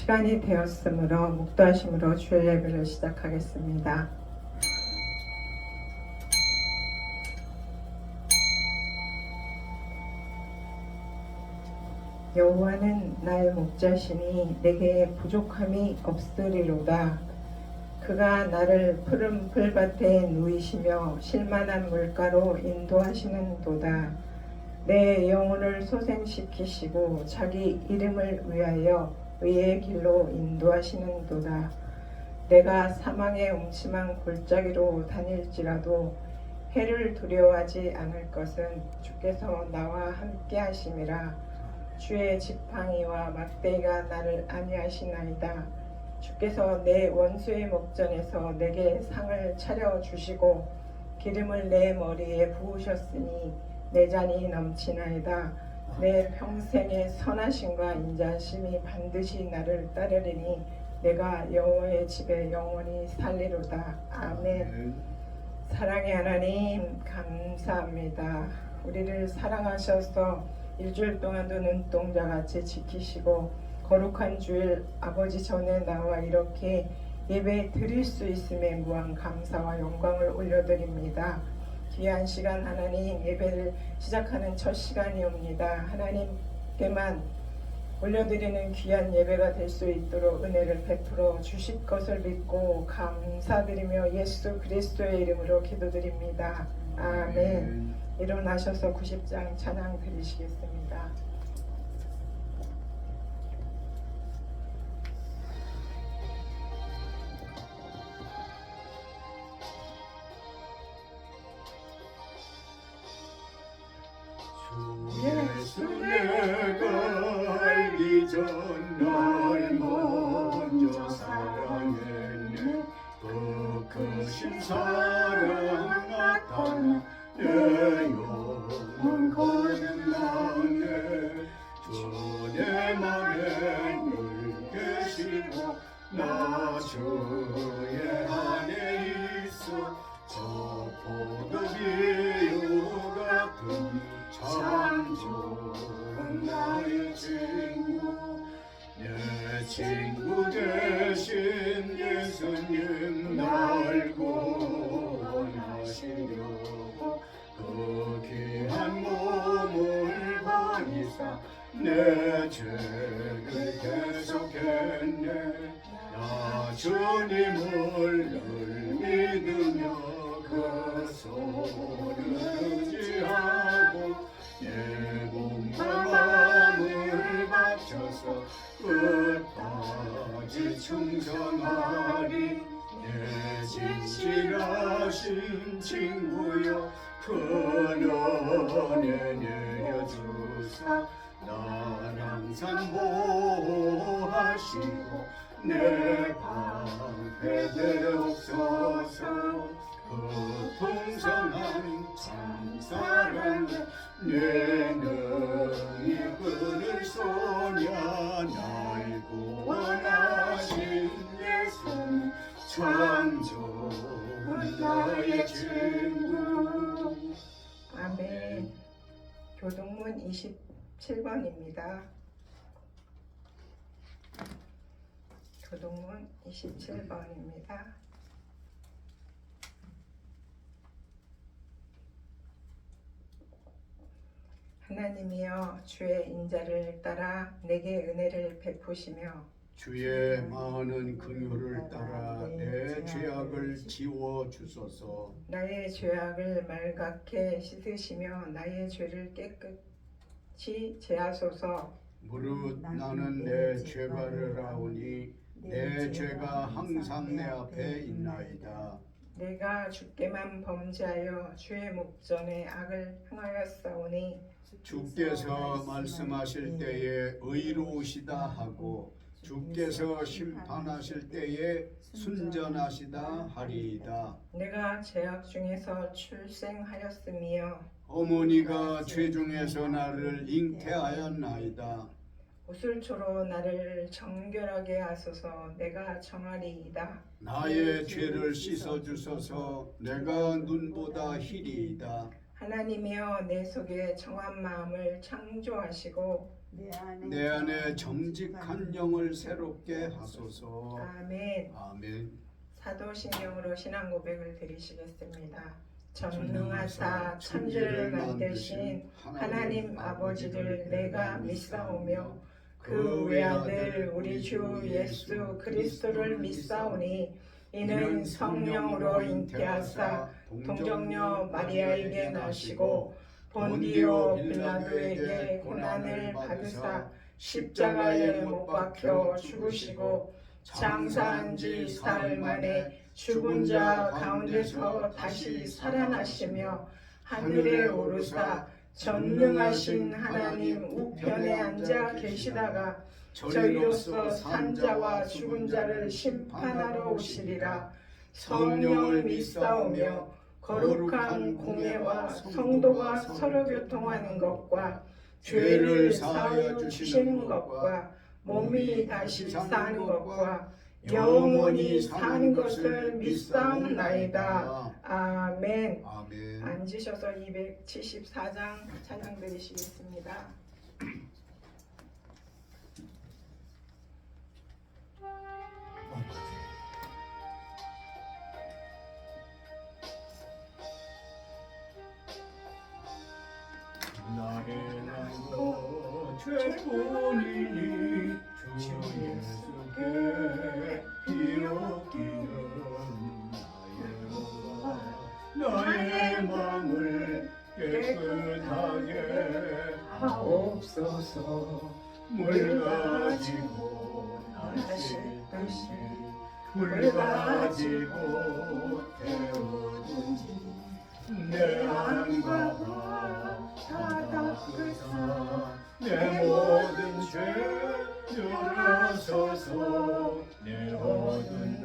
시간이 되었으므로 묵도하심으로 주일 예배를 시작하겠습니다. 여호와는 나의 목자시니 내게 부족함이 없으리로다. 그가 나를 푸른 풀밭에 누이시며 실만한 물가로 인도하시는도다. 내 영혼을 소생시키시고 자기 이름을 위하여 의의 길로 인도하시는도다. 내가 사망의 음침한 골짜기로 다닐지라도 해를 두려워하지 않을 것은 주께서 나와 함께 하심이라. 주의 지팡이와 막대기가 나를 안위하시나이다. 주께서 내 원수의 목전에서 내게 상을 차려주시고 기름을 내 머리에 부으셨으니 내 잔이 넘치나이다. 내 평생의 선하심과 인자하심이 반드시 나를 따르리니 내가 여호와의 집에 영원히 살리로다. 아멘. 사랑의 하나님 감사합니다. 우리를 사랑하셔서 일주일 동안도 눈동자같이 지키시고 거룩한 주일 아버지 전에 나와 이렇게 예배 드릴 수 있음에 무한 감사와 영광을 올려드립니다. 귀한 시간 하나님, 예배를 시작하는 첫 시간이옵니다. 하나님께만 올려드리는 귀한 예배가 될 수 있도록 은혜를 베풀어 주실 것을 믿고 감사드리며 예수 그리스도의 이름으로 기도드립니다. 아멘. 일어나셔서 90장 찬양 드리시겠습니다. 예수 내가 알기 전 날 먼저 사랑했네. 그 크신 사랑 나타나 내 영혼 거듭나네. 주 내 맘에 늘 계시고 나 주의 안에 있어. 저 포도비유 같은 참 좋은 나의 친구. 내 친구 대신 예수님 날 구원하시려고 그 귀한 몸을 버리사 내 죄를 대속했네. 나 주님을 늘 믿으며 그 손을 의지하고 내 몸과 마음을 바쳐서 끝까지 충성하리. 내 진실하신 친구여 큰 은혜 내려주사 날 항상 보호하시고 내 방패 되옵소서. 그 풍성한 참사랑에 내 능히 끊을 소냐. 날 구원하신 예수님 참 좋은 나의 친구. 아멘. 교동문 27번입니다. 교동문 27번입니다. 하나님이여 주의 인자를 따라 내게 은혜를 베푸시며 주의 많은 긍휼을 따라 내 죄악을 지워 주소서. 나의 죄악을 말갛게 씻으시며 나의 죄를 깨끗이 제하소서. 무릇 나는 내 죄가를 하오니 내 죄가 항상 내 앞에 있나이다. 내가 주께만 범죄하여 주의 목전에 악을 행하였사오니 주께서 말씀하실 때에 의로우시다 하고 주께서 심판하실 때에 순전하시다 하리이다. 내가 죄악 중에서 출생하였으며 어머니가 죄 중에서 나를 잉태하였나이다. 구슬초로 나를 정결하게 하소서. 내가 정하리이다. 나의 죄를 씻어 주소서. 내가 눈보다 희리이다. 하나님이여 내 속에 정한 마음을 창조하시고 내 안에 정직한 영을 새롭게 하소서. 아멘. 아멘. 사도신경으로 신앙 고백을 드리시겠습니다. 전능하사 천지를 만드신 하나님 아버지를 내가 믿사오며 그 외아들 우리 주 예수 그리스도를 믿사오니 이는 성령으로 잉태하사 동정녀 마리아에게 나시고 본디오 빌라도에게 고난을 받으사 십자가에 못 박혀 죽으시고 장사한 지 사흘 만에 죽은 자 가운데서 다시 살아나시며 하늘에 오르사 전능하신 하나님 우편에 앉아 계시다가 저희로서 산 자와 죽은 자를 심판하러 오시리라. 성령을 믿사오며 거룩한 공예와 성도가 서로 교통하는 것과 죄를 사하여 주시는 것과 몸이 다시 사는 것과 영원히 사는 것을 믿사옵나이다. 아멘. 아멘. 앉으셔서 274장 찬양 드리시겠습니다. 나의 날도 죄뿐이니 주 예수께 비옵기는 나의 마음을 깨끗하게 하옵소서. 물 가지고 날 씻듯이 물 가지고 태우든지 내 안과 다 닦으사 내 모든 죄 열어서서 내 어두운 눈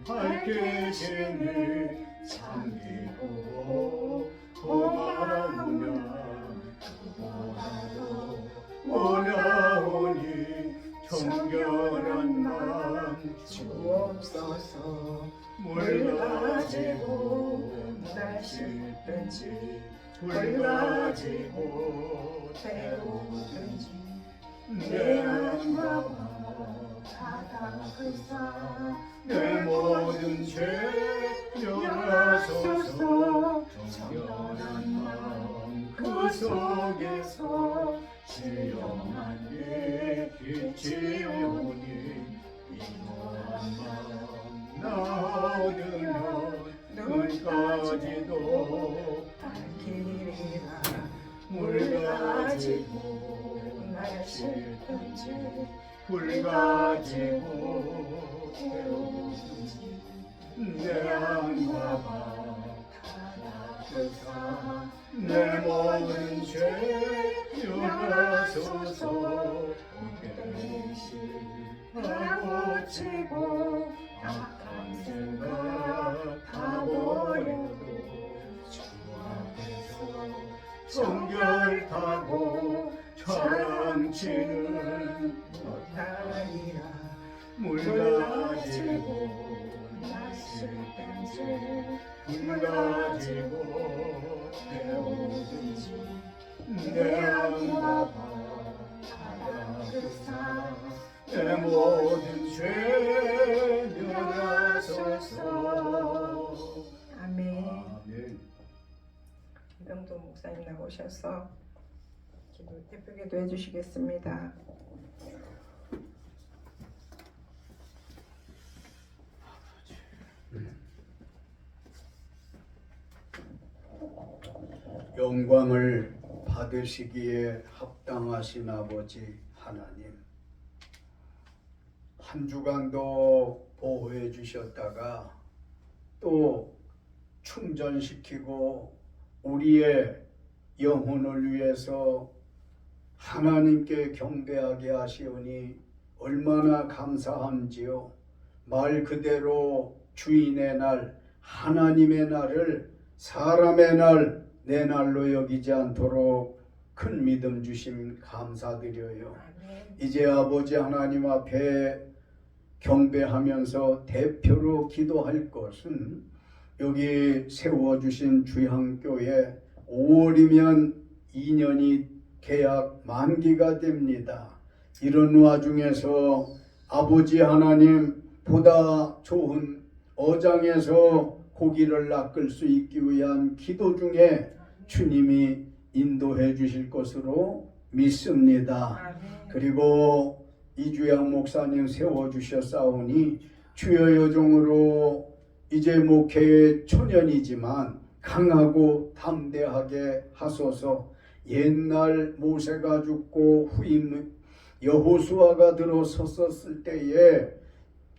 밝게 지니 참기고 고마우면 그보다도 원하오니 정결한 마음 주옵소서. 물 가지고 날 씻든지 물 가지고 태우든지 내 안과 다 닦으사 내 모든 죄 열어소서. 정결한 마음 그 속에서 지영한 예 빛이 오니 이러한 마음 나 얻으면 눈까지도 밝히리라. 물 가지고 날 씻든지 물 가지고 태우든지 내 안과 다 닦으사 내 모든 죄 열어소서. 다 고치고 악한 생각 다 버려도 주 앞에서 정결하고 자랑치는 못하리라. 물 가지고 날 씻든지 물 가지고 태우든지 내 안과 다 닦으사 내 모든 죄 면하소서. 아멘. 아멘. 이병도 목사님 나오셔서 예쁘게 기도해 주시겠습니다. 영광을 받으시기에 합당하신 아버지 하나님, 한 주간도 보호해 주셨다가 또 충전시키고 우리의 영혼을 위해서 하나님께 경배하게 하시오니 얼마나 감사한지요. 말 그대로 주인의 날, 하나님의 날을 사람의 날, 내 날로 여기지 않도록 큰 믿음 주심 감사드려요. 이제 아버지 하나님 앞에 경배하면서 대표로 기도할 것은 여기 세워주신 주향교회 5월이면 2년이 계약 만기가 됩니다. 이런 와중에서 아버지 하나님 보다 좋은 어장에서 고기를 낚을 수 있기 위한 기도 중에 주님이 인도해 주실 것으로 믿습니다. 아멘. 그리고 이주양 목사님 세워주셨사오니 주여 여종으로 이제 목회의 초년이지만 강하고 담대하게 하소서. 옛날 모세가 죽고 후임 여호수아가 들어섰을 때에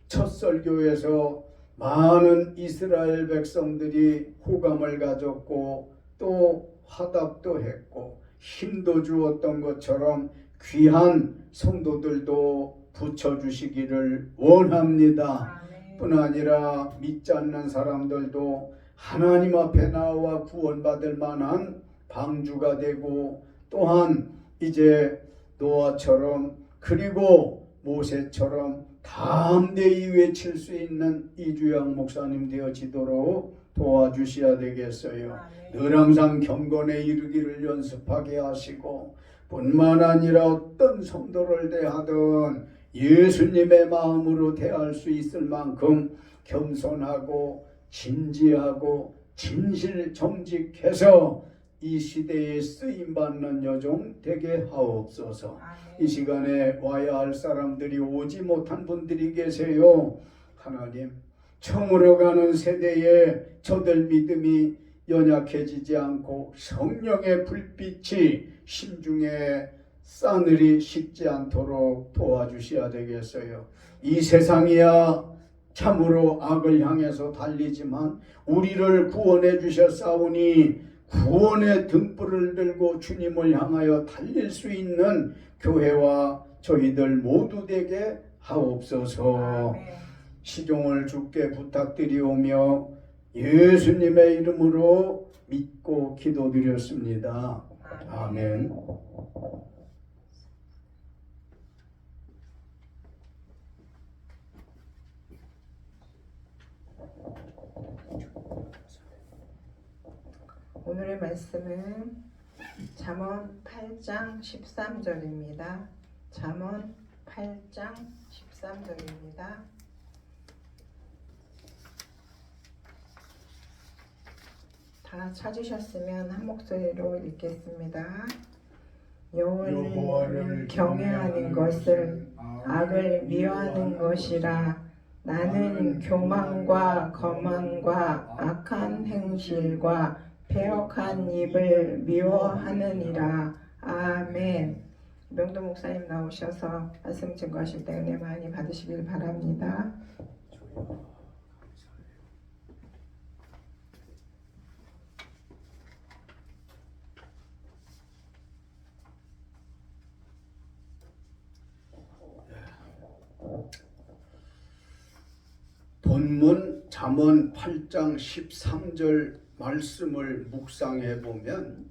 첫 설교에서 많은 이스라엘 백성들이 호감을 가졌고 또 화답도 했고 힘도 주었던 것처럼 귀한 성도들도 붙여주시기를 원합니다. 아멘. 뿐 아니라 믿지 않는 사람들도 하나님 앞에 나와 구원받을 만한 방주가 되고 또한 이제 노아처럼 그리고 모세처럼 담대히 외칠 수 있는 이주양 목사님 되어지도록 도와주셔야 되겠어요. 아멘. 늘 항상 경건에 이르기를 연습하게 하시고 뿐만 아니라 어떤 성도를 대하든 예수님의 마음으로 대할 수 있을 만큼 겸손하고 진지하고 진실 정직해서 이 시대에 쓰임받는 여종 되게 하옵소서. 아멘. 이 시간에 와야 할 사람들이 오지 못한 분들이 계세요. 하나님, 청으로 가는 세대에 저들 믿음이 연약해지지 않고 성령의 불빛이 심중에 싸늘히 식지 않도록 도와주셔야 되겠어요. 이 세상이야 참으로 악을 향해서 달리지만 우리를 구원해 주셨사오니 구원의 등불을 들고 주님을 향하여 달릴 수 있는 교회와 저희들 모두 되게 하옵소서. 아멘. 시종을 주께 부탁드리오며 예수님의 이름으로 믿고 기도드렸습니다. 아멘. 오늘의 말씀은 잠언 8장 13절입니다. 잠언 8장 13절입니다. 다 찾으셨으면 한 목소리로 읽겠습니다. 여호와를 경외하는 것을 악을 미워하는 것이라. 나는 교만과 거만과 악한 행실과 배역한 입을 미워하느니라. 아멘. 명도 목사님 나오셔서 말씀 증거하실 때 은혜 많이 받으시길 바랍니다. 본문 잠언 8장 13절 말씀을 묵상해 보면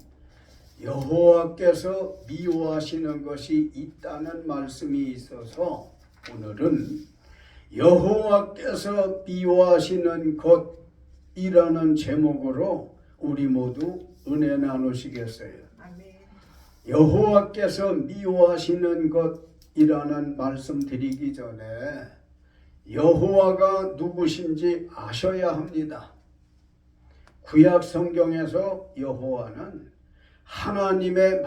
여호와께서 미워하시는 것이 있다는 말씀이 있어서 오늘은 여호와께서 미워하시는 것이라는 제목으로 우리 모두 은혜 나누시겠어요. 아멘. 여호와께서 미워하시는 것이라는 말씀 드리기 전에 여호와가 누구신지 아셔야 합니다. 구약 성경에서 여호와는 하나님의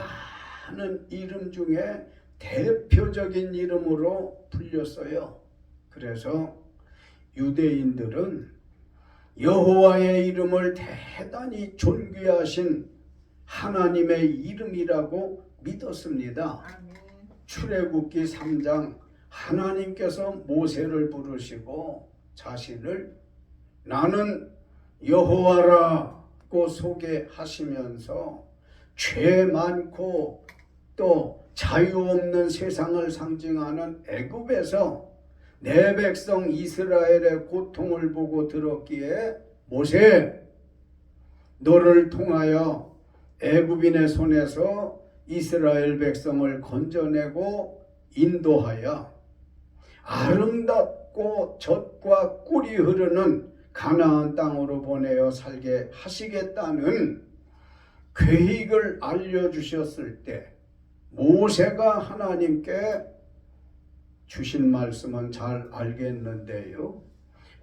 많은 이름 중에 대표적인 이름으로 불렸어요. 그래서 유대인들은 여호와의 이름을 대단히 존귀하신 하나님의 이름이라고 믿었습니다. 아멘. 출애굽기 3장 하나님께서 모세를 부르시고 자신을 나는 여호와라고 소개하시면서 죄 많고 또 자유 없는 세상을 상징하는 애굽에서 내 백성 이스라엘의 고통을 보고 들었기에 모세 너를 통하여 애굽인의 손에서 이스라엘 백성을 건져내고 인도하여 아름답고 젖과 꿀이 흐르는 가나안 땅으로 보내어 살게 하시겠다는 계획을 알려주셨을 때 모세가 하나님께 주신 말씀은 잘 알겠는데요.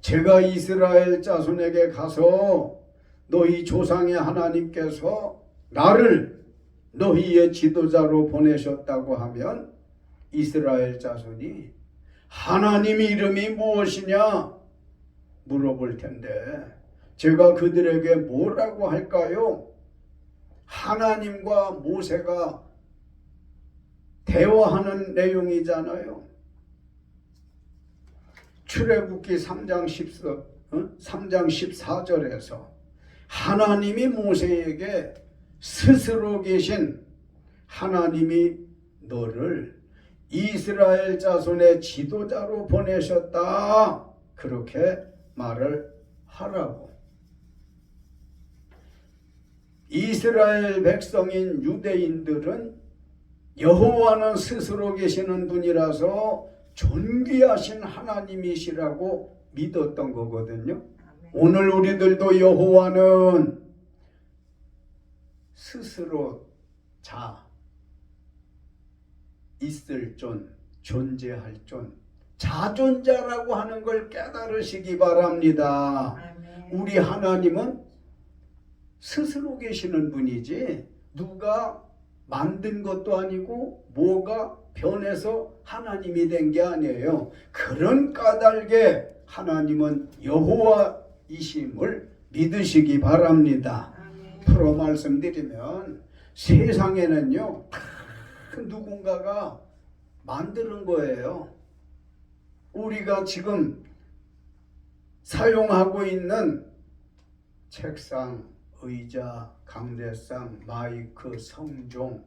제가 이스라엘 자손에게 가서 너희 조상의 하나님께서 나를 너희의 지도자로 보내셨다고 하면 이스라엘 자손이 하나님 이름이 무엇이냐 물어볼 텐데 제가 그들에게 뭐라고 할까요? 하나님과 모세가 대화하는 내용이잖아요. 출애굽기 3장 14절에서 하나님이 모세에게 스스로 계신 하나님이 너를 이스라엘 자손의 지도자로 보내셨다. 그렇게 말을 하라고. 이스라엘 백성인 유대인들은 여호와는 스스로 계시는 분이라서 존귀하신 하나님이시라고 믿었던 거거든요. 오늘 우리들도 여호와는 스스로 있을 존, 존재할 존, 자존자라고 하는 걸 깨달으시기 바랍니다. 우리 하나님은 스스로 계시는 분이지 누가 만든 것도 아니고 뭐가 변해서 하나님이 된 게 아니에요. 그런 까닭에 하나님은 여호와이심을 믿으시기 바랍니다. 풀어 말씀드리면 세상에는요 누군가가 만드는 거예요. 우리가 지금 사용하고 있는 책상, 의자, 강대상, 마이크, 성종,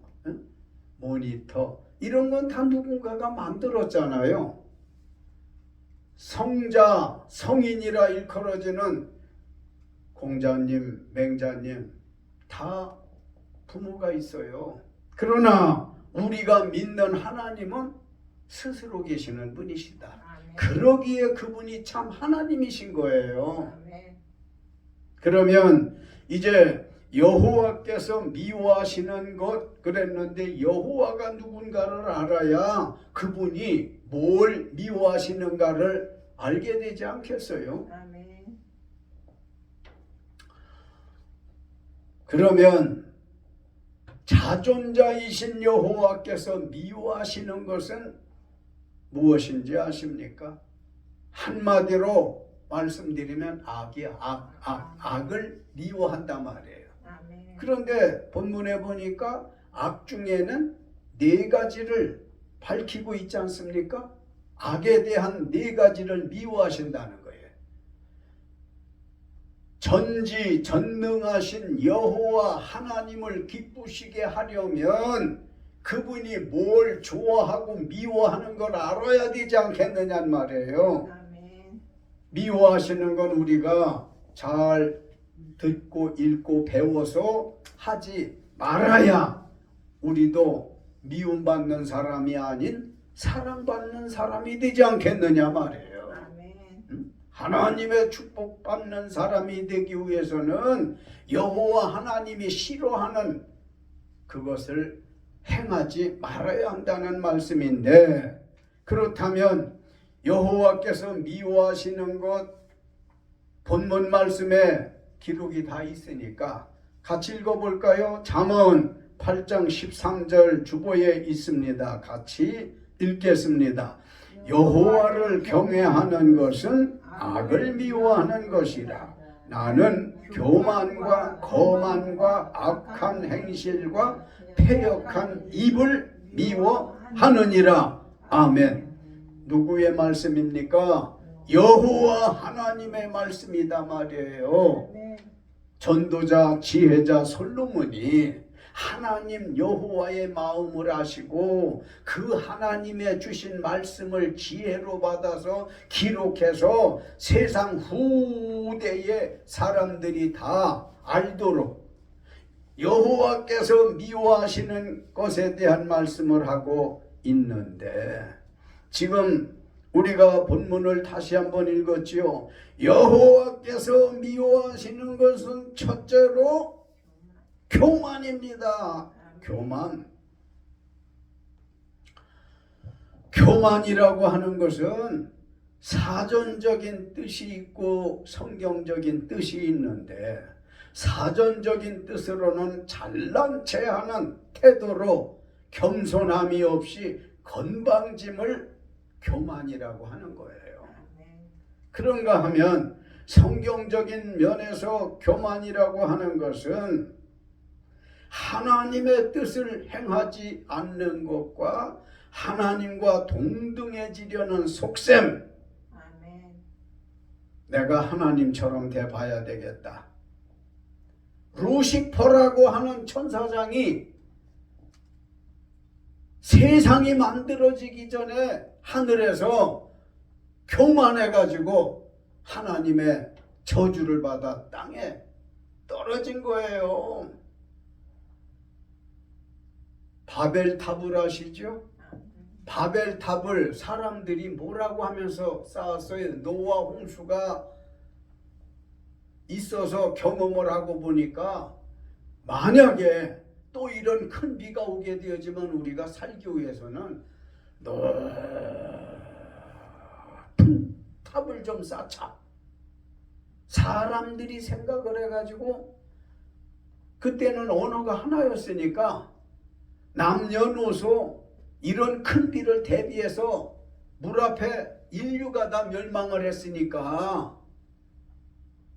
모니터 이런 건 다 누군가가 만들었잖아요. 성자, 성인이라 일컬어지는 공자님, 맹자님 다 부모가 있어요. 그러나 우리가 믿는 하나님은 스스로 계시는 분이시다. 그러기에 그분이 참 하나님이신 거예요. 그러면 이제 여호와께서 미워하시는 것 그랬는데 여호와가 누군가를 알아야 그분이 뭘 미워하시는가를 알게 되지 않겠어요? 그러면 자존자이신 여호와께서 미워하시는 것은 무엇인지 아십니까? 한마디로 말씀드리면 악이야. 악을 미워한단 말이에요. 그런데 본문에 보니까 악 중에는 4가지를 밝히고 있지 않습니까? 악에 대한 4가지를 미워하신다는 거예요. 전지전능하신 여호와 하나님을 기쁘시게 하려면 그분이 뭘 좋아하고 미워하는 걸 알아야 되지 않겠느냐는 말이에요. 미워하시는 건 우리가 잘 듣고 읽고 배워서 하지 말아야 우리도 미움받는 사람이 아닌 사랑받는 사람이 되지 않겠느냐 말이에요. 하나님의 축복받는 사람이 되기 위해서는 여호와 하나님이 싫어하는 그것을 행하지 말아야 한다는 말씀인데, 그렇다면 여호와께서 미워하시는 것 본문 말씀에 기록이 다 있으니까 같이 읽어볼까요? 잠언 8장 13절 주보에 있습니다. 같이 읽겠습니다. 여호와를 경외하는 것은 악을 미워하는 것이라. 나는 교만과 거만과 악한 행실과 패역한 입을 미워하느니라. 아멘. 누구의 말씀입니까? 여호와 하나님의 말씀이다 말이에요. 전도자 지혜자 솔로몬이 하나님 여호와의 마음을 아시고 그 하나님의 주신 말씀을 지혜로 받아서 기록해서 세상 후대의 사람들이 다 알도록 여호와께서 미워하시는 것에 대한 말씀을 하고 있는데, 지금 우리가 본문을 다시 한번 읽었지요. 여호와께서 미워하시는 것은 첫째로 교만입니다. 교만. 교만이라고 하는 것은 사전적인 뜻이 있고 성경적인 뜻이 있는데, 사전적인 뜻으로는 잘난 체하는 태도로 겸손함이 없이 건방짐을 교만이라고 하는 거예요. 그런가 하면 성경적인 면에서 교만이라고 하는 것은 하나님의 뜻을 행하지 않는 것과 하나님과 동등해지려는 속셈, 내가 하나님처럼 돼봐야 되겠다. 루시퍼라고 하는 천사장이 세상이 만들어지기 전에 하늘에서 교만해가지고 하나님의 저주를 받아 땅에 떨어진 거예요. 바벨탑을 아시죠? 바벨탑을 사람들이 뭐라고 하면서 쌓았어요? 노아 홍수가 있어서 경험을 하고 보니까 만약에 또 이런 큰 비가 오게 되었지만 우리가 살기 위해서는 높은 탑을 좀 쌓자. 사람들이 생각을 해가지고, 그때는 언어가 하나였으니까 남녀노소 이런 큰 비를 대비해서 물 앞에 인류가 다 멸망을 했으니까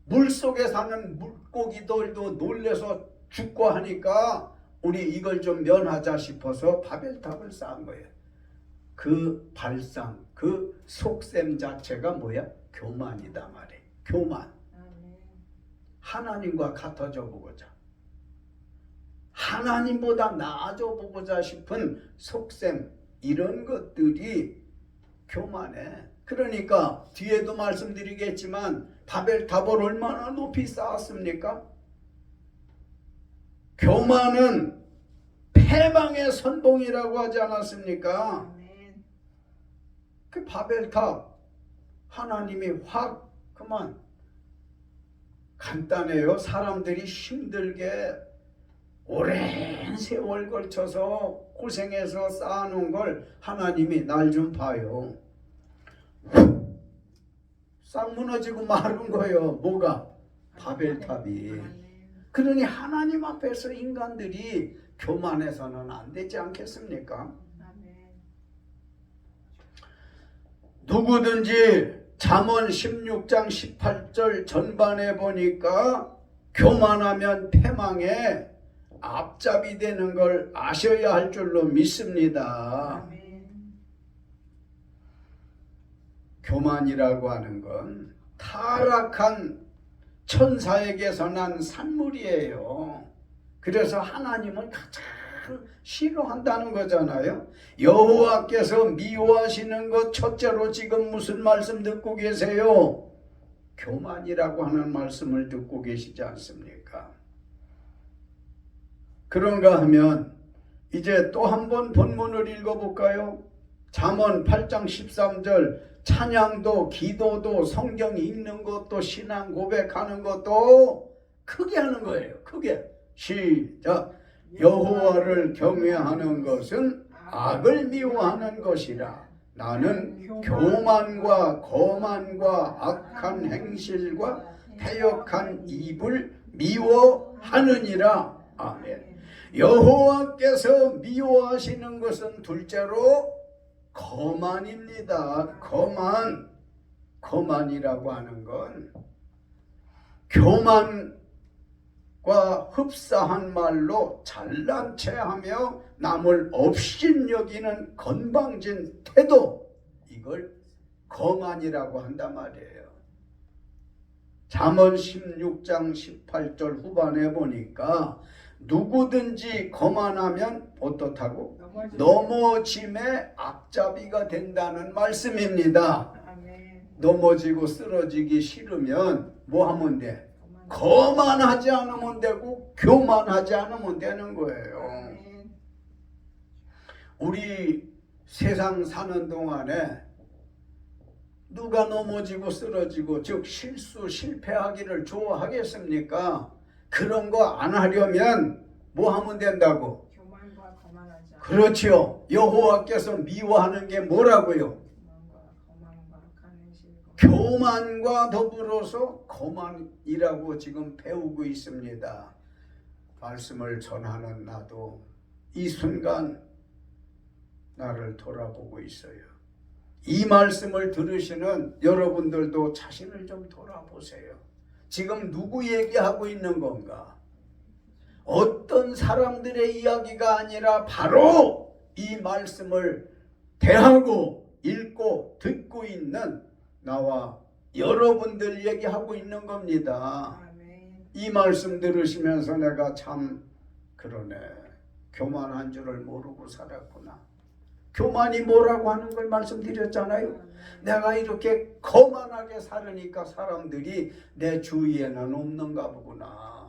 물속에 사는 물고기들도 놀래서 죽고 하니까 우리 이걸 좀 면하자 싶어서 바벨탑을 쌓은 거예요. 그 발상, 그 속셈 자체가 뭐야? 교만이다 말이에요. 교만. 하나님과 같아져 보고자, 하나님보다 나아져 보고자 싶은 속셈, 이런 것들이 교만해. 그러니까 뒤에도 말씀드리겠지만 바벨탑을 얼마나 높이 쌓았습니까? 교만은 패망의 선봉이라고 하지 않았습니까? 그 바벨탑 하나님이 확 그만, 간단해요. 사람들이 힘들게 오랜 세월 걸쳐서 고생해서 쌓아놓은 걸 하나님이 날 좀 봐요. 싹 무너지고 마른 거예요. 뭐가? 바벨탑이. 그러니 하나님 앞에서 인간들이 교만해서는 안 되지 않겠습니까? 누구든지 잠언 16장 18절 전반에 보니까 교만하면 패망에 앞잡이 되는 걸 아셔야 할 줄로 믿습니다. 교만이라고 하는 건 타락한 천사에게서 난 산물이에요. 그래서 하나님은 가장 싫어한다는 거잖아요. 여호와께서 미워하시는 것 첫째로 지금 무슨 말씀 듣고 계세요? 교만이라고 하는 말씀을 듣고 계시지 않습니까? 그런가 하면 이제 또 한 번 본문을 읽어볼까요? 잠언 8장 13절, 찬양도 기도도 성경 읽는 것도 신앙 고백하는 것도 크게 하는 거예요. 크게. 시작. 여호와를 경외하는 것은 악을 미워하는 것이라. 나는 교만과 거만과 악한 행실과 패역한 입을 미워하느니라. 아멘. 여호와께서 미워하시는 것은 둘째로 거만입니다. 거만이라고 하는 건 교만과 흡사한 말로 잘난 체하며 남을 업신여기는 건방진 태도, 이걸 거만이라고 한단 말이에요. 잠언 16장 18절 후반에 보니까 누구든지 거만하면 어떻다고? 넘어짐의 앞잡이가 된다는 말씀입니다. 넘어지고 쓰러지기 싫으면 뭐 하면 돼? 거만하지 않으면 되고 교만하지 않으면 되는 거예요. 우리 세상 사는 동안에 누가 넘어지고 쓰러지고 즉 실패하기를 좋아하겠습니까? 그런 거 안 하려면 뭐 하면 된다고? 교만하지 않고 그렇지요. 여호와께서 미워하는 게 뭐라고요? 거만과 악한 행실과 교만과 더불어서 거만이라고 지금 배우고 있습니다. 말씀을 전하는 나도 이 순간 나를 돌아보고 있어요. 이 말씀을 들으시는 여러분들도 자신을 좀 돌아보세요. 지금 누구 얘기하고 있는 건가? 어떤 사람들의 이야기가 아니라 바로 이 말씀을 대하고 읽고 듣고 있는 나와 여러분들 얘기하고 있는 겁니다. 아멘. 이 말씀 들으시면서 내가 참 그러네. 교만한 줄을 모르고 살았구나. 교만이 뭐라고 하는 걸 말씀드렸잖아요. 내가 이렇게 거만하게 살으니까 사람들이 내 주위에는 없는가 보구나.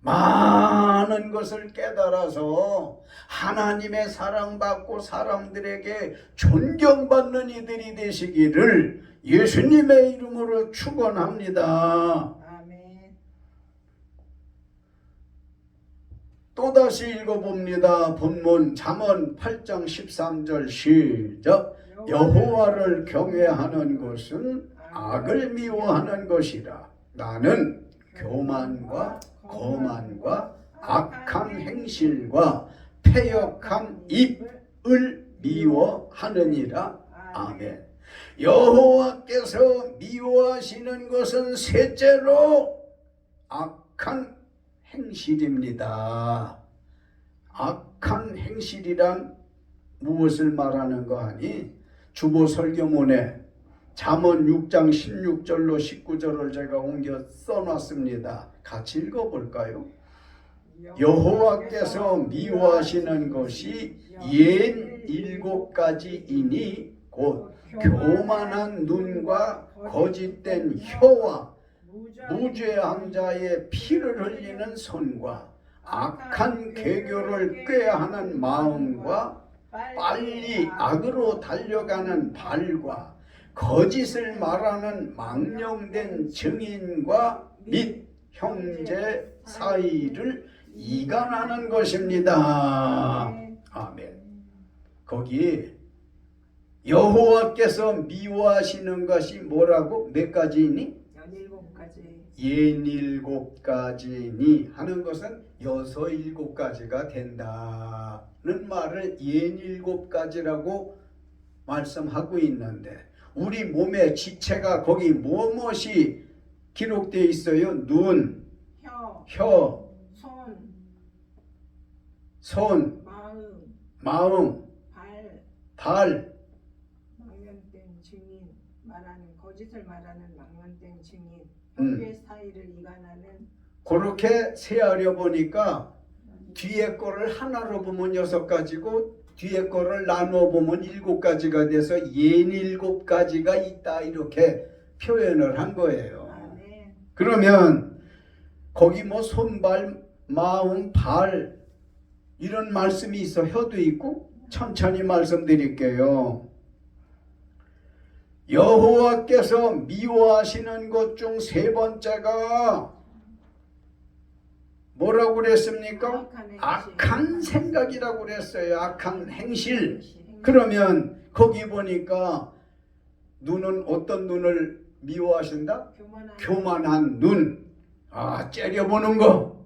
많은 것을 깨달아서 하나님의 사랑받고 사람들에게 존경받는 이들이 되시기를 예수님의 이름으로 축원합니다. 아멘. 또다시 읽어봅니다. 본문 잠언 8장 13절 시작. 여호와를 경외하는 것은 악을 미워하는 것이라. 나는 교만과 거만과 악한 행실과 패역한 입을 미워하느니라. 아멘. 여호와께서 미워하시는 것은 셋째로 악한 행실입니다. 악한 행실이란 무엇을 말하는 거 아니? 주보 설교문에 잠언 6장 16절로 19절을 제가 옮겨 써놨습니다. 같이 읽어볼까요? 여호와께서 미워하시는 것이 옌 7가지이니 곧 교만한 눈과 거짓된 혀와 무죄한 자의 피를 흘리는 손과 악한 계교를 꾀하는 마음과 빨리 악으로 달려가는 발과 거짓을 말하는 망령된 증인과 및 형제 사이를 이간하는 것입니다. 아멘. 거기 여호와께서 미워하시는 것이 뭐라고? 몇 가지니? 17가지니 하는 것은 7가지가 된다는 말을 17가지라고 말씀하고 있는데 우리 몸의 지체가 거기 무엇이 기록되어 있어요? 눈, 혀, 손, 마음, 발, 망령된 증인 말하는 거짓을 말하는 망령된 증인 형제 사이를 이간하는 그렇게 세하려 보니까 뒤에 거를 하나로 보면 6가지고 뒤에 거를 나누어 보면 7가지가 돼서 17가지가 있다 이렇게 표현을 한 거예요. 아멘. 그러면 거기 뭐 손발, 마음, 발 이런 말씀이 있어. 혀도 있고 천천히 말씀드릴게요. 여호와께서 미워하시는 것 중 3번째가 뭐라고 그랬습니까? 악한 생각이라고 그랬어요. 악한 행실. 그러면 거기 보니까 눈은 어떤 눈을 미워하신다? 교만한 눈. 아, 째려보는 거,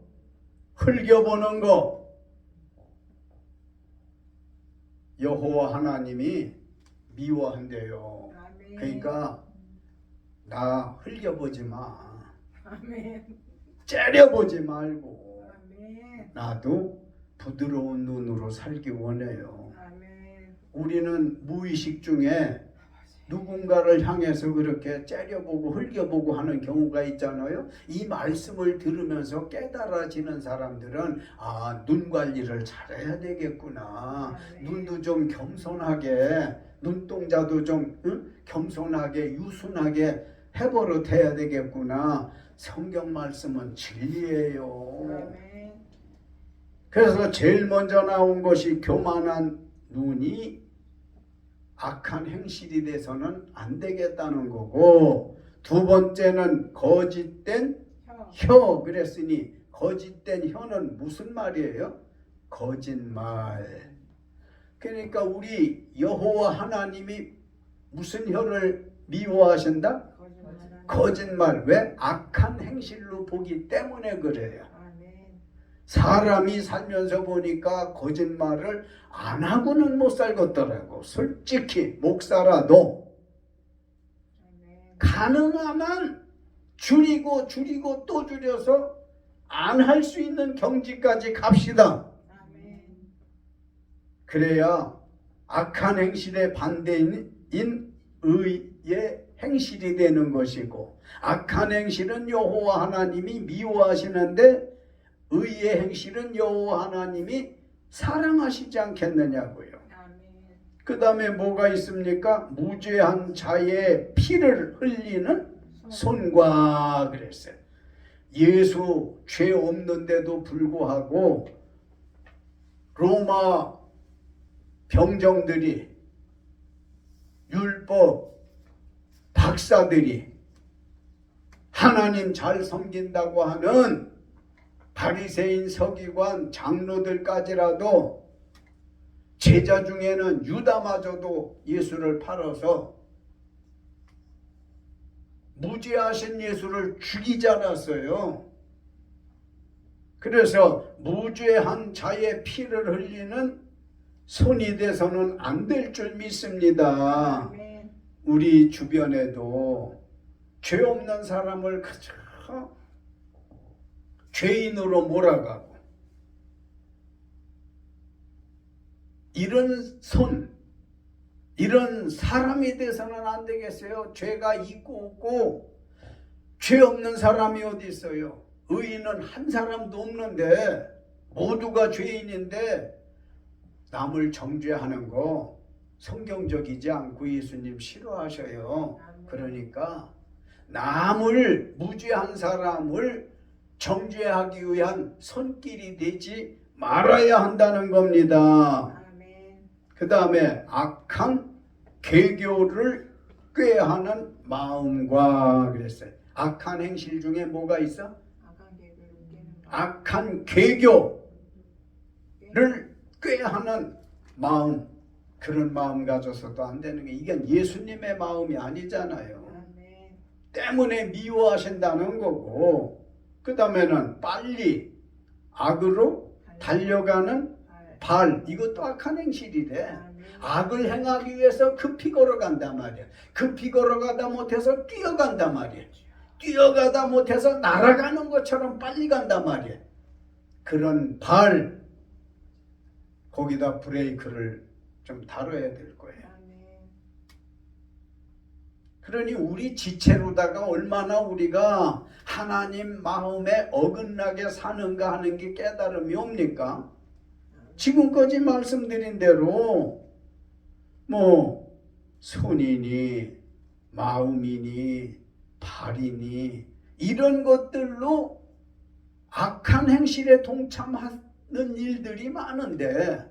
흘겨보는 거. 여호와 하나님이 미워한대요. 그러니까 나 흘겨보지 마. 째려보지 말고 나도 부드러운 눈으로 살기 원해요. 우리는 무의식 중에 누군가를 향해서 그렇게 째려보고 흘겨보고 하는 경우가 있잖아요. 이 말씀을 들으면서 깨달아지는 사람들은 아, 눈 관리를 잘해야 되겠구나. 눈도 좀 겸손하게, 눈동자도 좀 겸손하게 유순하게 해버릇해야 되겠구나. 성경 말씀은 진리예요. 그래서 제일 먼저 나온 것이 교만한 눈이 악한 행실이 돼서는 안 되겠다는 거고, 2번째는 거짓된 혀 그랬으니 거짓된 혀는 무슨 말이에요? 거짓말. 그러니까 우리 여호와 하나님이 무슨 혀를 미워하신다? 거짓말하는 거짓말. 왜? 악한 행실로 보기 때문에 그래요. 아멘. 사람이 살면서 보니까 거짓말을 안 하고는 못 살겠더라고. 솔직히 목사라도 아멘. 가능하면 줄이고 또 줄여서 안 할 수 있는 경지까지 갑시다. 아멘. 그래야 악한 행실의 반대인 의의 행실이 되는 것이고, 악한 행실은 여호와 하나님이 미워하시는데 의의 행실은 여호와 하나님이 사랑하시지 않겠느냐고요. 아멘. 그 다음에 뭐가 있습니까? 무죄한 자의 피를 흘리는 손과 그랬어요. 예수 죄 없는데도 불구하고 로마 병정들이, 율법 박사들이 하나님 잘 섬긴다고 하는 바리새인 서기관 장로들까지라도 제자 중에는 유다마저도 예수를 팔아서 무죄하신 예수를 죽이지 않았어요. 그래서 무죄한 자의 피를 흘리는 손이 돼서는 안 될 줄 믿습니다. 아멘. 우리 주변에도 죄 없는 사람을 그저 죄인으로 몰아가고, 이런 손, 이런 사람이 돼서는 안 되겠어요. 죄가 있고 없고 죄 없는 사람이 어디 있어요? 의인은 한 사람도 없는데 모두가 죄인인데 남을 정죄하는 거 성경적이지 않고 예수님 싫어하셔요. 그러니까 남을, 무죄한 사람을 정죄하기 위한 손길이 되지 말아야 한다는 겁니다. 아멘. 그 다음에 악한 계교를 꾀하는 마음과 그랬어요. 악한 행실 중에 뭐가 있어? 악한 계획을 깨는 것. 악한 계교를 꾀하는 마음. 그런 마음 가져서도 안 되는 게, 이건 예수님의 마음이 아니잖아요. 아멘. 때문에 미워하신다는 거고, 그 다음에는 빨리 악으로 달려가는 발. 이것도 악한 행실이래. 아멘. 악을 행하기 위해서 급히 걸어간단 말이야. 급히 걸어가다 못해서 뛰어간단 말이야. 뛰어가다 못해서 날아가는 것처럼 빨리 간단 말이야. 그런 발, 거기다 브레이크를 좀 다뤄야 될 거예요. 아멘. 그러니 우리 지체로다가 얼마나 우리가 하나님 마음에 어긋나게 사는가 하는 게 깨달음이 옵니까? 지금까지 말씀드린 대로 뭐 손이니 마음이니 발이니 이런 것들로 악한 행실에 동참하는 일들이 많은데,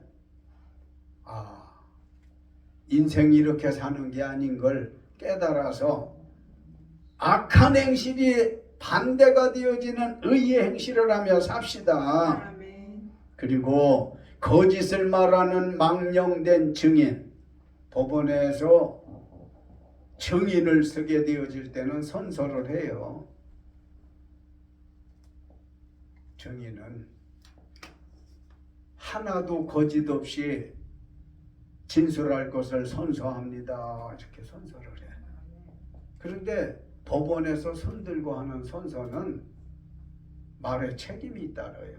인생이 이렇게 사는 게 아닌 걸 깨달아서 악한 행실이 반대가 되어지는 의의 행실을 하며 삽시다. 아멘. 그리고 거짓을 말하는 망령된 증인, 법원에서 증인을 쓰게 되어질 때는 선서를 해요. 증인은 하나도 거짓 없이 진술할 것을 선서합니다. 이렇게 선서를 해. 그런데 법원에서 손들고 하는 선서는 말에 책임이 따라요.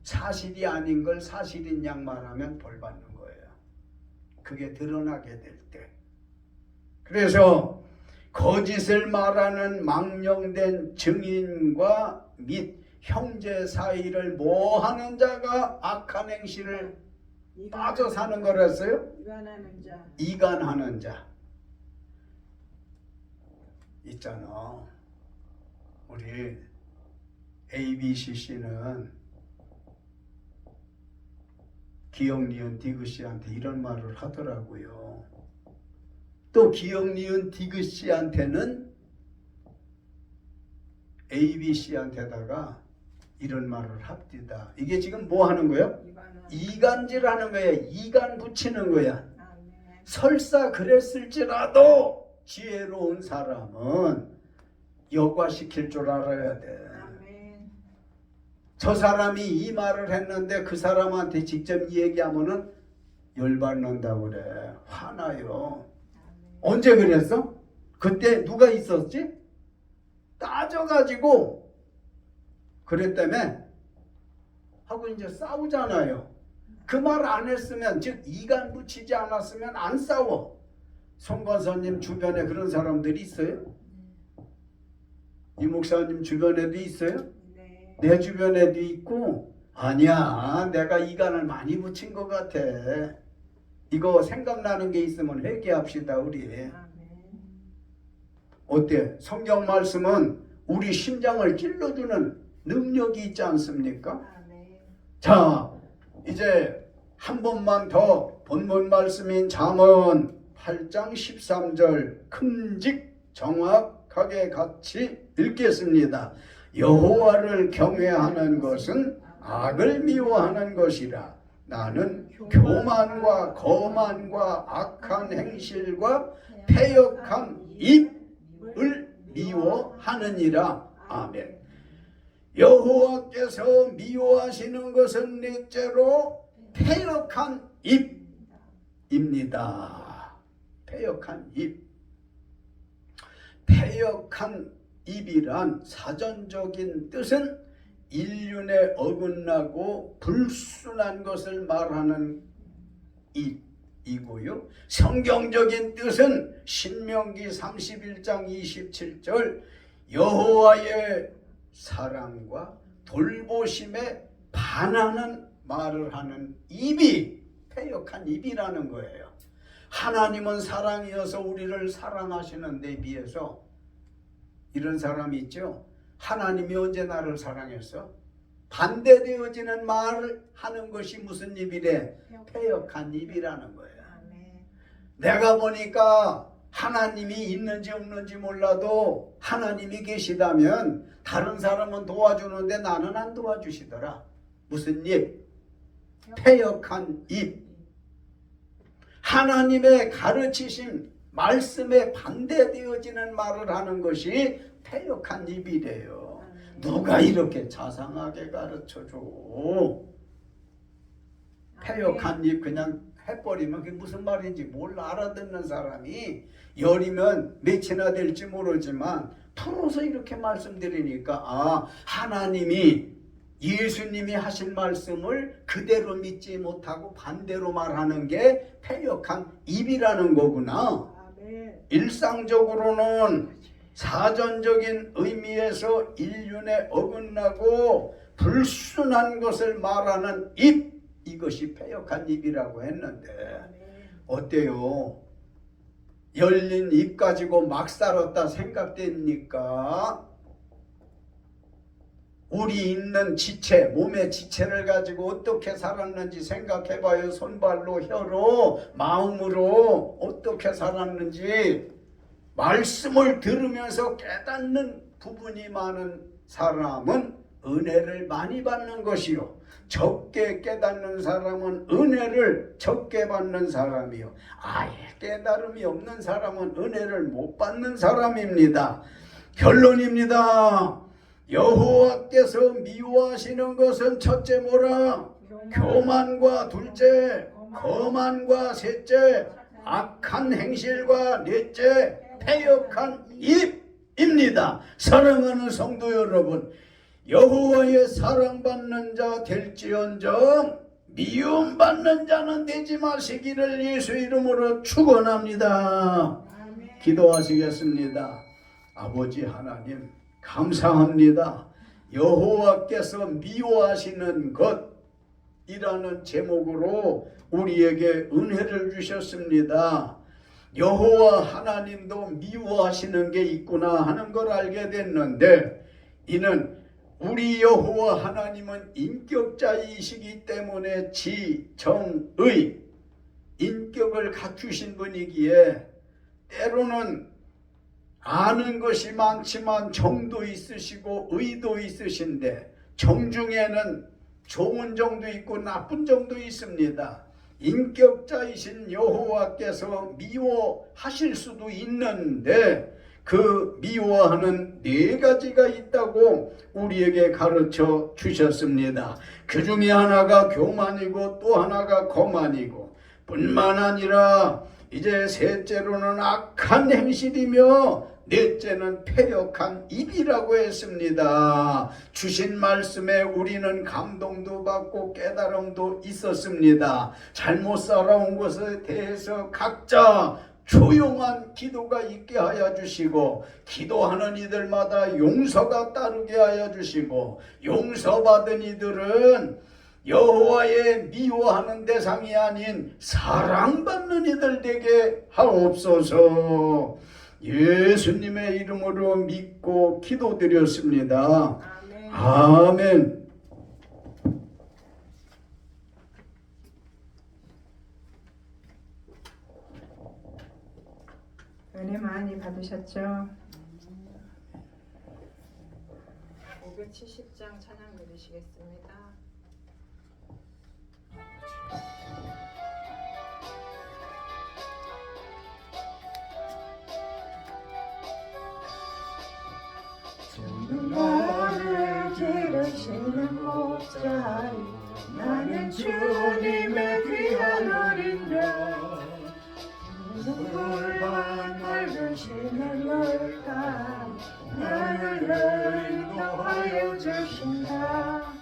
사실이 아닌 걸 사실인 양 말하면 벌 받는 거예요. 그게 드러나게 될 때. 그래서 거짓을 말하는 망령된 증인과 및 형제 사이를 모하는 자가 악한 행실을 빠져 사는 거랬어요. 이간하는 자. 이간하는 자. 있잖아. 우리 ABCC는 기억, 니은, 디귿 씨한테 이런 말을 하더라고요. 또 기억, 니은, 디귿 씨한테는 ABC한테다가 이런 말을 합디다. 이게 지금 뭐 하는 거예요? 이거는 이간질 하는 거야. 이간 붙이는 거야. 아멘. 설사 그랬을지라도 지혜로운 사람은 여과시킬 줄 알아야 돼. 아멘. 저 사람이 이 말을 했는데 그 사람한테 직접 이 얘기하면은 열받는다고 그래. 화나요. 아멘. 언제 그랬어? 그때 누가 있었지? 따져가지고 그랬다며 하고 이제 싸우잖아요. 그 말 안 했으면, 즉 이간 붙이지 않았으면 안 싸워. 송건사님 주변에 그런 사람들이 있어요? 이 목사님 주변에도 있어요? 네. 내 주변에도 있고. 아니야, 내가 이간을 많이 붙인 것 같아. 이거 생각나는 게 있으면 회개합시다 우리. 아멘. 어때? 성경 말씀은 우리 심장을 찔러주는 능력이 있지 않습니까? 아멘. 자, 이제 한 번만 더 본문 말씀인 잠언 8장 13절 큼직 정확하게 같이 읽겠습니다. 여호와를 경외하는 것은 악을 미워하는 것이라. 나는 교만과 거만과 악한 행실과 패역한 입을 미워하느니라. 아멘. 여호와께서 미워하시는 것은 넷째로 패역한 입입니다. 패역한 입. 패역한 입이란 사전적인 뜻은 인륜에 어긋나고 불순한 것을 말하는 입이고요. 성경적인 뜻은 신명기 31장 27절 여호와의 사랑과 돌보심에 반하는 말을 하는 입이 패역한 입이라는 거예요. 하나님은 사랑이어서 우리를 사랑하시는 데 비해서 이런 사람이 있죠. 하나님이 언제 나를 사랑했어? 반대되어지는 말을 하는 것이 무슨 입이래? 패역한 입이라는 거예요. 아멘. 내가 보니까 하나님이 있는지 없는지 몰라도 하나님이 계시다면 다른 사람은 도와주는데 나는 안 도와주시더라. 무슨 입? 패역한 입. 하나님의 가르치심 말씀에 반대되어지는 말을 하는 것이 패역한 입이래요. 누가 이렇게 자상하게 가르쳐줘? 패역한 입 그냥 해버리면 그게 무슨 말인지 몰라. 알아듣는 사람이 열이면 몇이나 될지 모르지만 풀어서 이렇게 말씀드리니까 아, 하나님이 예수님이 하신 말씀을 그대로 믿지 못하고 반대로 말하는 게 패역한 입이라는 거구나. 아멘. 일상적으로는 사전적인 의미에서 인륜에 어긋나고 불순한 것을 말하는 입, 이것이 패역한 입이라고 했는데 아멘. 어때요? 열린 입 가지고 막 살았다 생각됩니까? 우리 있는 지체, 몸의 지체를 가지고 어떻게 살았는지 생각해봐요. 손발로, 혀로, 마음으로 어떻게 살았는지. 말씀을 들으면서 깨닫는 부분이 많은 사람은 은혜를 많이 받는 것이요, 적게 깨닫는 사람은 은혜를 적게 받는 사람이요, 아예 깨달음이 없는 사람은 은혜를 못 받는 사람입니다. 결론입니다. 여호와께서 미워하시는 것은 첫째 뭐라? 교만과 둘째, 거만과 셋째, 악한 행실과 넷째, 패역한 입입니다. 사랑하는 성도 여러분, 여호와의 사랑받는 자 될지언정 미움받는 자는 되지 마시기를 예수 이름으로 축원합니다. 기도하시겠습니다. 아버지 하나님 감사합니다. 여호와께서 미워하시는 것이라는 제목으로 우리에게 은혜를 주셨습니다. 여호와 하나님도 미워하시는 게 있구나 하는 걸 알게 됐는데, 이는 우리 여호와 하나님은 인격자이시기 때문에 지정의 인격을 갖추신 분이기에 때로는 아는 것이 많지만 정도 있으시고 의도 있으신데 정중에는 좋은 정도 있고 나쁜 정도 있습니다. 인격자이신 여호와께서 미워하실 수도 있는데 그 미워하는 네 가지가 있다고 우리에게 가르쳐 주셨습니다. 그 중에 하나가 교만이고 또 하나가 거만이고 뿐만 아니라 이제 셋째로는 악한 행실이며 넷째는 패역한 입이라고 했습니다. 주신 말씀에 우리는 감동도 받고 깨달음도 있었습니다. 잘못 살아온 것에 대해서 각자 조용한 기도가 있게 하여 주시고 기도하는 이들마다 용서가 따르게 하여 주시고 용서받은 이들은 여호와의 미워하는 대상이 아닌 사랑받는 이들 되게 하옵소서. 예수님의 이름으로 믿고 기도드렸습니다. 아멘. 아멘. 은혜 많이 받으셨죠? 570장 찬양 드리시겠습니다. 나를 기르시는 목자리 나는 주님의 귀한 어린 양 물반 맑은 시냇물가 나를 인도하여 주신다.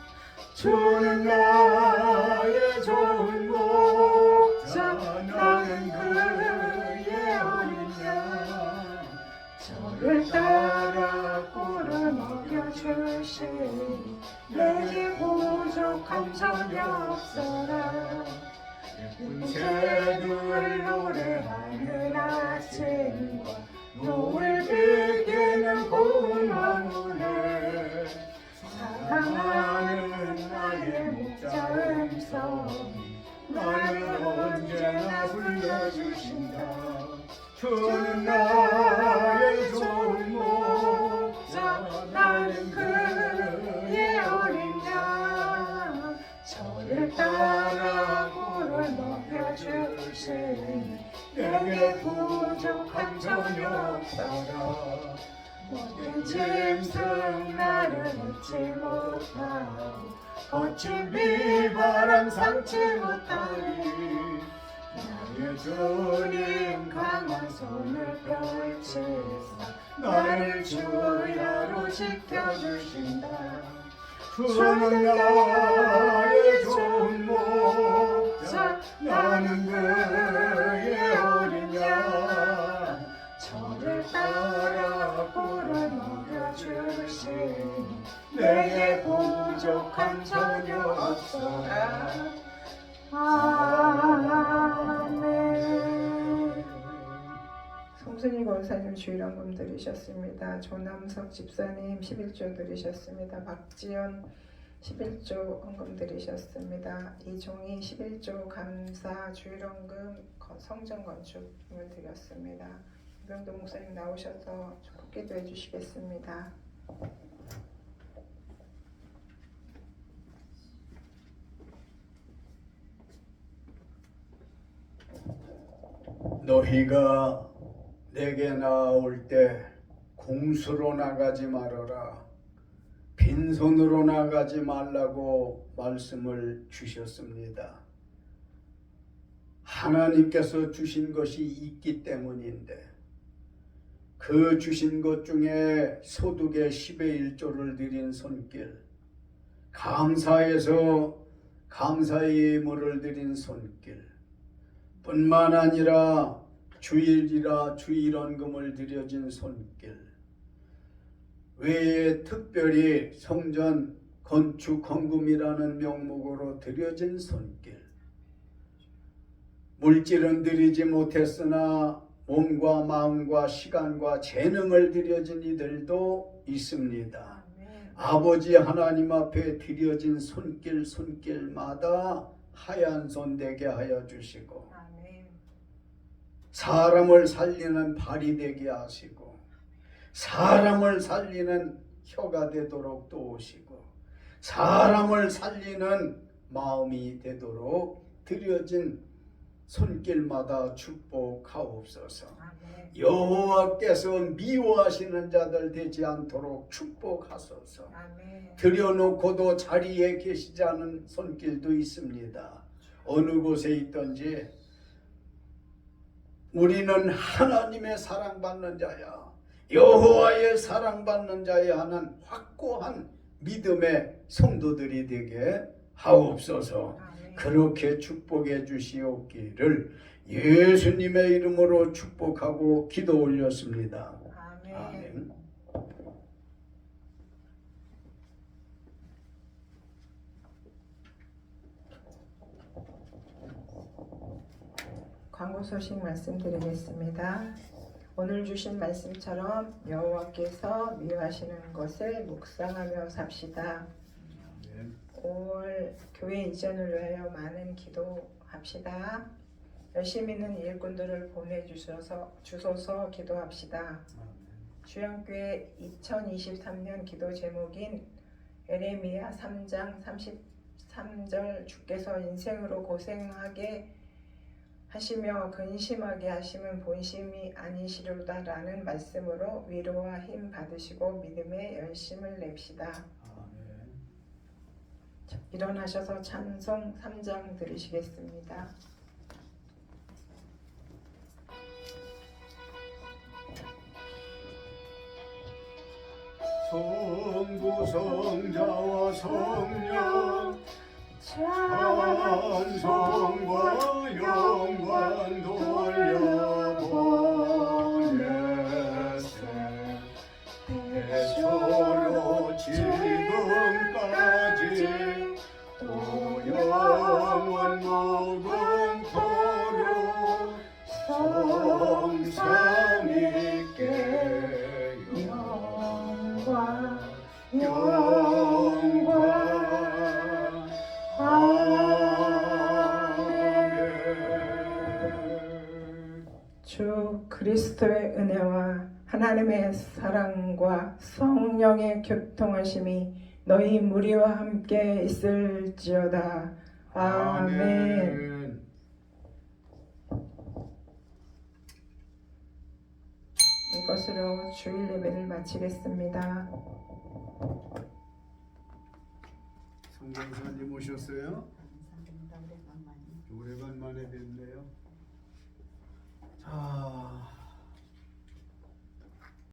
주는 나의 좋은 목자 나는 그의 어린 양 저를 따라 꿀을 먹여주시니 내게 부족함 전혀 없어라. 예쁜 새들 노래하는 아침과 노을 비기는 고운 황혼에 사랑하는 나의 목자 음성이 나를 언제나 불러주신다. 주는 나의 좋은 목자 나는 그의 어린 양 저를 따라 꿀을 먹여주시니 내게 부족함 전혀 없어라. 모든 짐승 나를 얻지 못하고 거친 비바람 삼지 못하리. 나의 주님 강한 손을 펼치사 나를 주야로 지켜주신다. 주는 나의 좋은 목자 나는 그의 어린 양 저를 따라 꿀을 먹여주시니 내게 부족함 전혀 없어라. 아멘. 송순희 권사님 주일헌금 드리셨습니다. 조남석 집사님 11조 드리셨습니다. 박지연 11조 헌금 드리셨습니다. 이종희 11조 감사 주일헌금 성전 건축을 드렸습니다. 이병도 목사님 나오셔서 축복 기도해 주시겠습니다. 너희가 내게 나올 때 공수로 나가지 말아라. 빈손으로 나가지 말라고 말씀을 주셨습니다. 하나님께서 주신 것이 있기 때문인데 그 주신 것 중에 소득의 10의 1조를 드린 손길, 감사해서 감사의 예물을 드린 손길, 뿐만 아니라 주일이라 주일헌금을 드려진 손길, 외에 특별히 성전 건축 헌금이라는 명목으로 드려진 손길, 물질은 드리지 못했으나 몸과 마음과 시간과 재능을 드려진 이들도 있습니다. 아버지 하나님 앞에 드려진 손길마다 하얀 손 되게 하여 주시고 사람을 살리는 발이 되게 하시고 사람을 살리는 혀가 되도록 도우시고 사람을 살리는 마음이 되도록 드려진 손길마다 축복하옵소서. 아멘. 여호와께서 미워하시는 자들 되지 않도록 축복하소서. 아멘. 들여놓고도 자리에 계시지 않은 손길도 있습니다. 어느 곳에 있든지 우리는 하나님의 사랑받는 자야, 여호와의 사랑받는 자야 하는 확고한 믿음의 성도들이 되게 하옵소서. 아멘. 그렇게 축복해 주시옵기를 예수님의 이름으로 축복하고 기도 올렸습니다. 아멘. 아멘. 광고 소식 말씀드리겠습니다. 오늘 주신 말씀처럼 여호와께서 미워하시는 것을 묵상하며 삽시다. 5월 교회 이전을 위하여 많은 기도합시다. 열심히 있는 일꾼들을 보내주소서 기도합시다. 주영교회 2023년 기도 제목인 에레미야 3장 33절 주께서 인생으로 고생하게 하시며 근심하게 하시면 본심이 아니시로다라는 말씀으로 위로와 힘 받으시고 믿음의 열심을 냅시다. 일어나셔서 찬송 3장 들으시겠습니다. 성부 성자와 성령 찬송과 영광 돌려보내세 대초로 지금까지 또 영원 무궁토록 성삼위께 영광 주 그리스도의 은혜와 하나님의 사랑과 성령의 교통하심이 너희 무리와 함께 있을지어다. 아멘. 이것으로 주일 예배를 마치겠습니다. 성경사님 오셨어요? 오래간만에 뵙네요. 자,